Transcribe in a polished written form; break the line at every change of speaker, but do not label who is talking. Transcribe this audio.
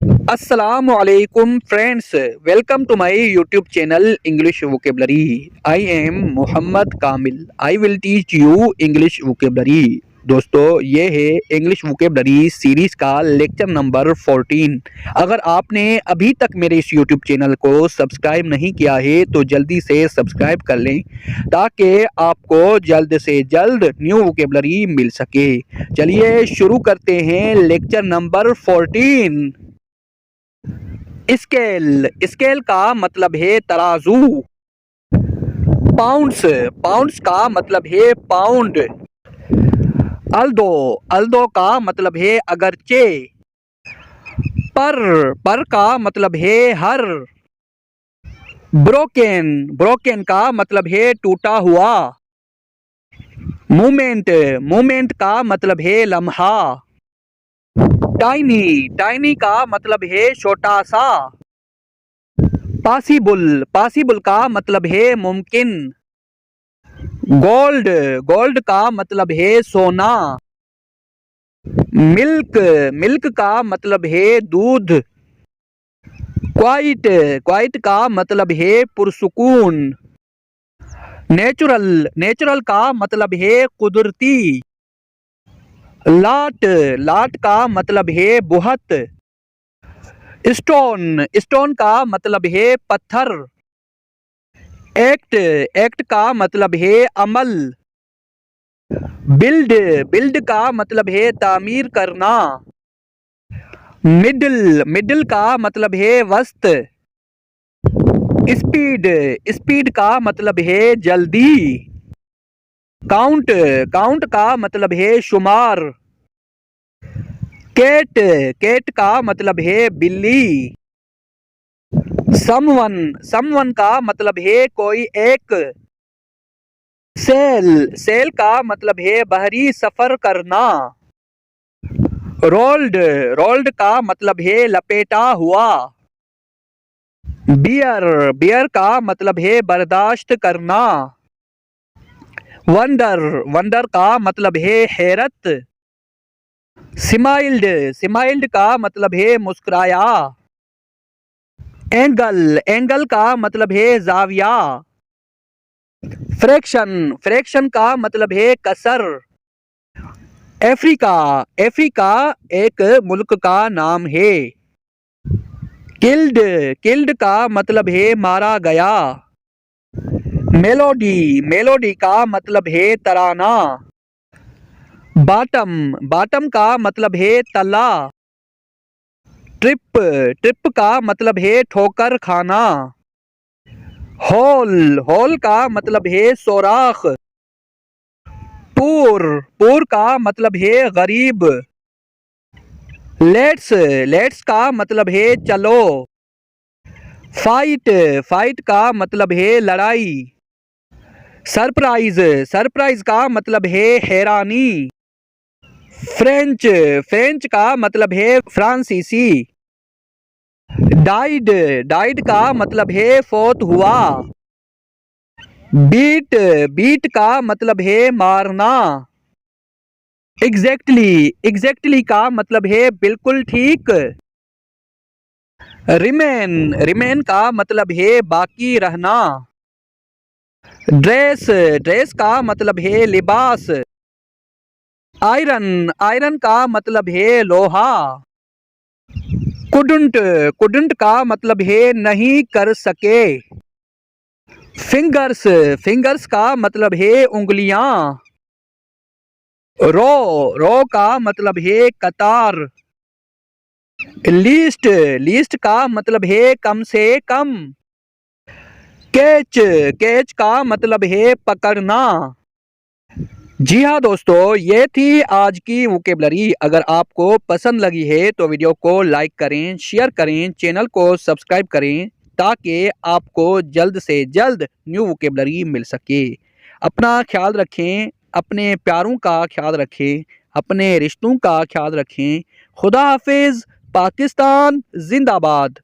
Assalamualaikum friends, welcome to my YouTube channel English Vocabulary. I am Muhammad Kamil. I will teach you English Vocabulary. दोस्तों ये है English vocabulary series का lecture number 14। अगर आपने अभी तक मेरे इस यूट्यूब चैनल को सब्सक्राइब नहीं किया है तो जल्दी से सब्सक्राइब कर लें ताकि आपको जल्द से जल्द न्यू वोकेबलरी मिल सके। चलिए शुरू करते हैं लेक्चर नंबर 14। स्केल, स्केल का मतलब है तराजू। पाउंड्स, पाउंड्स का मतलब है पाउंड। अल्दो, अल्दो का मतलब है अगरचे। पर का मतलब है हर। ब्रोकन, ब्रोकन का मतलब है टूटा हुआ। मोमेंट, मोमेंट का मतलब है लम्हा। टाइनी, टाइनी का मतलब है छोटा सा। पॉसिबल, पॉसिबल का मतलब है मुमकिन। गोल्ड, गोल्ड का मतलब है सोना। मिल्क, मिल्क का मतलब है दूध। क्वाइट, क्वाइट का मतलब है पुरसुकून। नेचुरल, नेचुरल का मतलब है कुदरती। लाट, लाट का मतलब है बुहत। स्टोन, स्टोन का मतलब है पत्थर। एक्ट, एक्ट का मतलब है अमल। बिल्ड, बिल्ड का मतलब है तामीर करना। मिडिल, मिडिल का मतलब है वस्त। स्पीड, स्पीड का मतलब है जल्दी। काउंट, काउंट का मतलब है शुमार। कैट, कैट का मतलब है बिल्ली। समवन, समवन का मतलब है कोई एक। सेल, सेल का मतलब है बहरी सफर करना। रोल्ड, रोल्ड का मतलब है लपेटा हुआ। बियर, बियर का मतलब है बर्दाश्त करना। वंडर, वंडर का मतलब है हैरत। स्माइल्ड, स्माइल्ड का मतलब है मुस्कुराया। एंगल, एंगल का मतलब है जाविया। फ्रैक्शन, फ्रैक्शन का मतलब है कसर। अफ्रीका, अफ्रीका एक मुल्क का नाम है। किल्ड, किल्ड का मतलब है मारा गया। मेलोडी, मेलोडी का मतलब है तराना। बाटम, बाटम का मतलब है तला। ट्रिप, ट्रिप का मतलब है ठोकर खाना। होल, होल का मतलब है सोराख। पूर, पूर का मतलब है गरीब। लेट्स, लेट्स का मतलब है चलो। फाइट, फाइट का मतलब है लड़ाई। सरप्राइज, सरप्राइज का मतलब है हैरानी। फ्रेंच, फ्रेंच का मतलब है फ्रांसीसी। डाइड, डाइड का मतलब है फौत हुआ। बीट, बीट का मतलब है मारना। एग्जैक्टली, एग्जैक्टली का मतलब है बिल्कुल ठीक। रिमेन, रिमेन का मतलब है बाकी रहना। ड्रेस, ड्रेस का मतलब है लिबास। आयरन, आयरन का मतलब है लोहा। कुडंट, कुडंट का मतलब है नहीं कर सके। फिंगर्स, फिंगर्स का मतलब है उंगलियां। रो, रो का मतलब है कतार। लीस्ट, लीस्ट का मतलब है कम से कम। कैच, कैच का मतलब है पकड़ना। जी हाँ दोस्तों, ये थी आज की वोकेबलरी। अगर आपको पसंद लगी है तो वीडियो को लाइक करें, शेयर करें, चैनल को सब्सक्राइब करें ताकि आपको जल्द से जल्द न्यू वोकेबलरी मिल सके। अपना ख्याल रखें, अपने प्यारों का ख्याल रखें, अपने रिश्तों का ख्याल रखें। खुदा हाफिज, पाकिस्तान जिंदाबाद।